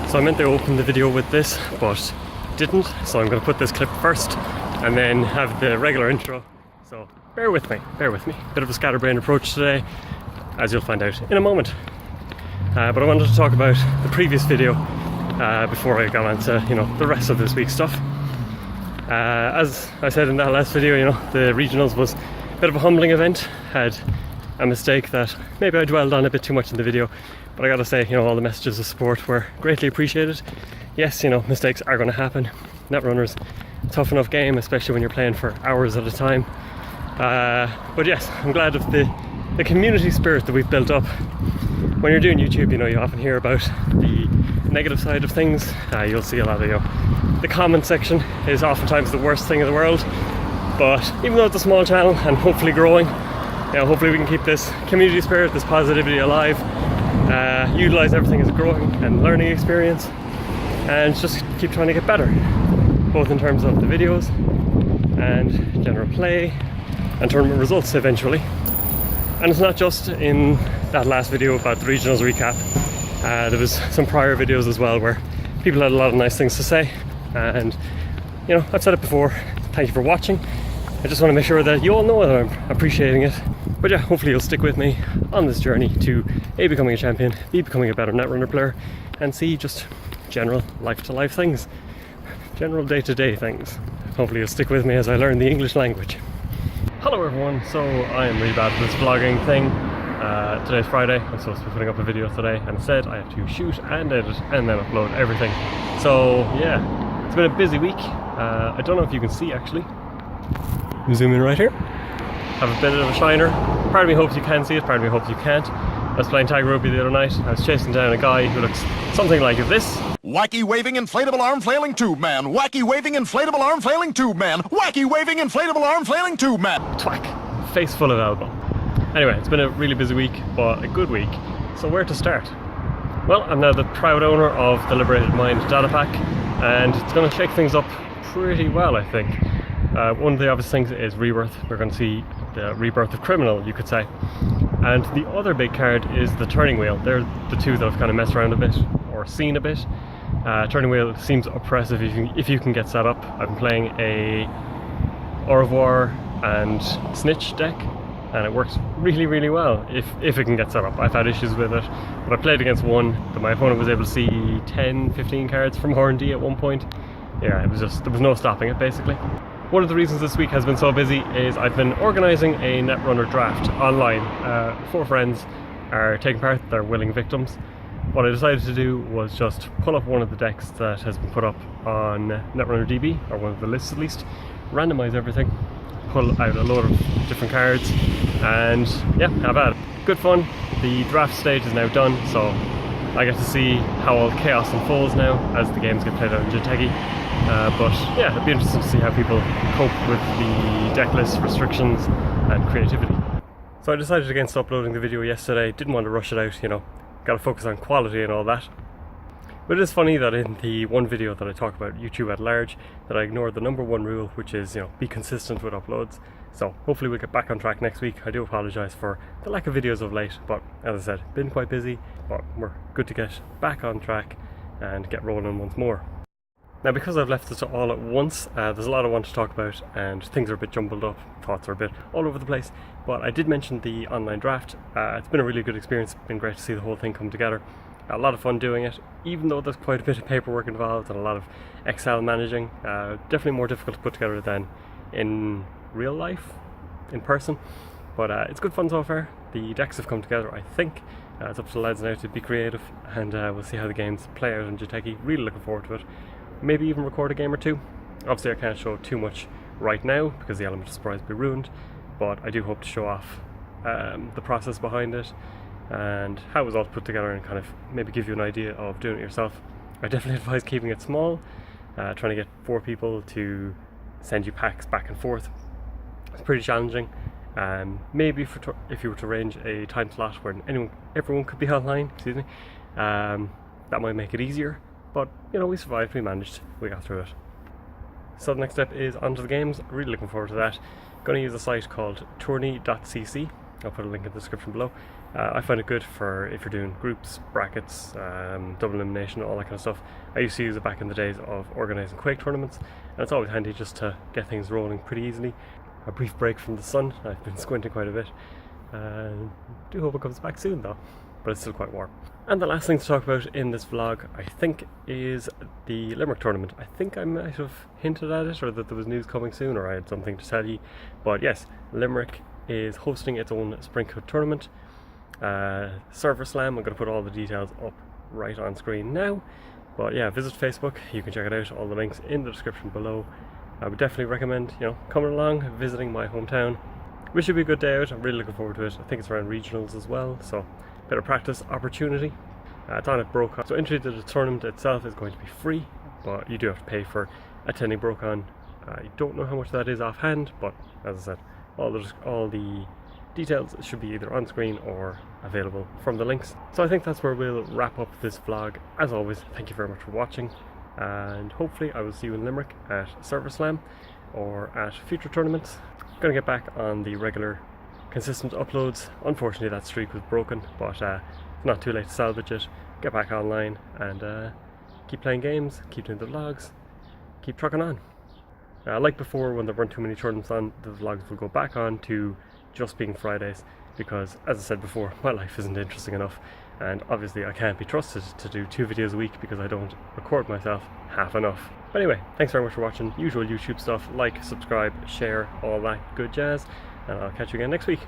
So I meant to open the video with this, but didn't, so I'm going to put this clip first and then have the regular intro. So bear with me. Bit of a scatterbrained approach today, as you'll find out in a moment. But I wanted to talk about the previous video before I got on to the rest of this week's stuff. As I said in that last video, the regionals was a bit of a humbling event. Had a mistake that maybe I dwelled on a bit too much in the video, but I gotta say, all the messages of support were greatly appreciated. Yes, mistakes are going to happen. Netrunners, tough enough game, especially when you're playing for hours at a time. But yes, I'm glad of the community spirit that we've built up. When you're doing YouTube, you often hear about the negative side of things. You'll see a lot of, the comment section is oftentimes the worst thing in the world. But even though it's a small channel and hopefully growing, hopefully we can keep this community spirit, this positivity alive, utilize everything as a growing and learning experience, and just keep trying to get better, both in terms of the videos and general play and tournament results eventually. And it's not just in that last video about the regionals recap. There was some prior videos as well where people had a lot of nice things to say, and I've said it before, thank you for watching. I just want to make sure that you all know that I'm appreciating it. But yeah, hopefully you'll stick with me on this journey to A, becoming a champion, B, becoming a better Netrunner player, and C, just general life-to-life things, general day-to-day things. Hopefully you'll stick with me as I learn the English language. Hello everyone, so I am really bad at this vlogging thing. Today's Friday, I'm supposed to be putting up a video today, and instead I have to shoot and edit and then upload everything. So yeah, it's been a busy week. I don't know if you can see actually. Zoom in right here. Have a bit of a shiner. Part of me hopes you can see it, part of me hopes you can't. I was playing tag rugby the other night. I was chasing down a guy who looks something like this. Wacky waving inflatable arm flailing tube man. Wacky waving inflatable arm flailing tube man. Wacky waving inflatable arm flailing tube man. Twack. Face full of elbow. Anyway, it's been a really busy week, but a good week. So where to start? Well, I'm now the proud owner of the Liberated Mind data pack, and it's going to shake things up pretty well, I think. One of the obvious things is rebirth. We're going to see the rebirth of Criminal, you could say. And the other big card is the turning wheel. They're the two that I've kind of messed around a bit, or seen a bit. Turning wheel seems oppressive if you can get set up. I've been playing a Au revoir and Snitch deck, and it works really, really well if it can get set up. I've had issues with it, but I played against one that my opponent was able to see 10, 15 cards from R&D at one point. Yeah, it was just, there was no stopping it basically. One of the reasons this week has been so busy is I've been organising a Netrunner draft online. 4 friends are taking part, they're willing victims. What I decided to do was just pull up one of the decks that has been put up on Netrunner DB, or one of the lists at least, randomise everything, pull out a load of different cards, and yeah, have at it. Good fun. The draft stage is now done, so I get to see how all the chaos unfolds now as the games get played out in Jitegi. But yeah, it'd be interesting to see how people cope with the deck list restrictions and creativity. So I decided against uploading the video yesterday, didn't want to rush it out, gotta focus on quality and all that. But it is funny that in the one video that I talk about YouTube at large, that I ignored the number one rule, which is, be consistent with uploads. So hopefully we'll get back on track next week. I do apologise for the lack of videos of late, but as I said, been quite busy, but we're good to get back on track and get rolling once more. Now, because I've left it all at once, there's a lot I want to talk about and things are a bit jumbled up, thoughts are a bit all over the place, but I did mention the online draft. It's been a really good experience, it's been great to see the whole thing come together. A lot of fun doing it, even though there's quite a bit of paperwork involved and a lot of Excel managing. Definitely more difficult to put together than in real life, in person, but it's good fun so far. The decks have come together, I think. It's up to the lads now to be creative, and we'll see how the games play out in Jitegi. Really looking forward to it. Maybe even record a game or two. Obviously I can't show too much right now because the element of surprise will be ruined, but I do hope to show off the process behind it and how it was all put together, and kind of maybe give you an idea of doing it yourself. I definitely advise keeping it small. Trying to get 4 people to send you packs back and forth, it's pretty challenging. Maybe if you were to arrange a time slot where everyone could be online, that might make it easier. But we survived, we managed, we got through it. So the next step is onto the games. Really looking forward to that. Going to use a site called tourney.cc. I'll put a link in the description below. I find it good for if you're doing groups, brackets, double elimination, all that kind of stuff. I used to use it back in the days of organising Quake tournaments, and it's always handy just to get things rolling pretty easily. A brief break from the sun. I've been squinting quite a bit. Do hope it comes back soon though, but it's still quite warm. And the last thing to talk about in this vlog, I think, is the Limerick tournament. I think I might have hinted at it, or that there was news coming soon, or I had something to tell you. But yes, Limerick is hosting its own Spring Cup tournament. Server Slam, I'm going to put all the details up right on screen now. But yeah, visit Facebook, you can check it out, all the links in the description below. I would definitely recommend, coming along, visiting my hometown. Which should be a good day out. I'm really looking forward to it. I think it's around regionals as well, so a bit of practice opportunity. It's on at Brocon. So entry to the tournament itself is going to be free, but you do have to pay for attending Brocon. I don't know how much that is offhand, but as I said, all the details should be either on screen or available from the links. So I think that's where we'll wrap up this vlog. As always, thank you very much for watching, and hopefully I will see you in Limerick at Server Slam or at future tournaments. Gonna get back on the regular consistent uploads. Unfortunately that streak was broken, but it's not too late to salvage it. Get back online and keep playing games, keep doing the vlogs, keep trucking on. Like before, when there weren't too many tournaments on, the vlogs will go back on to just being Fridays, because as I said before, my life isn't interesting enough, and obviously I can't be trusted to do 2 videos a week because I don't record myself half enough. But anyway, thanks very much for watching. Usual YouTube stuff, like, subscribe, share, all that good jazz, and I'll catch you again next week.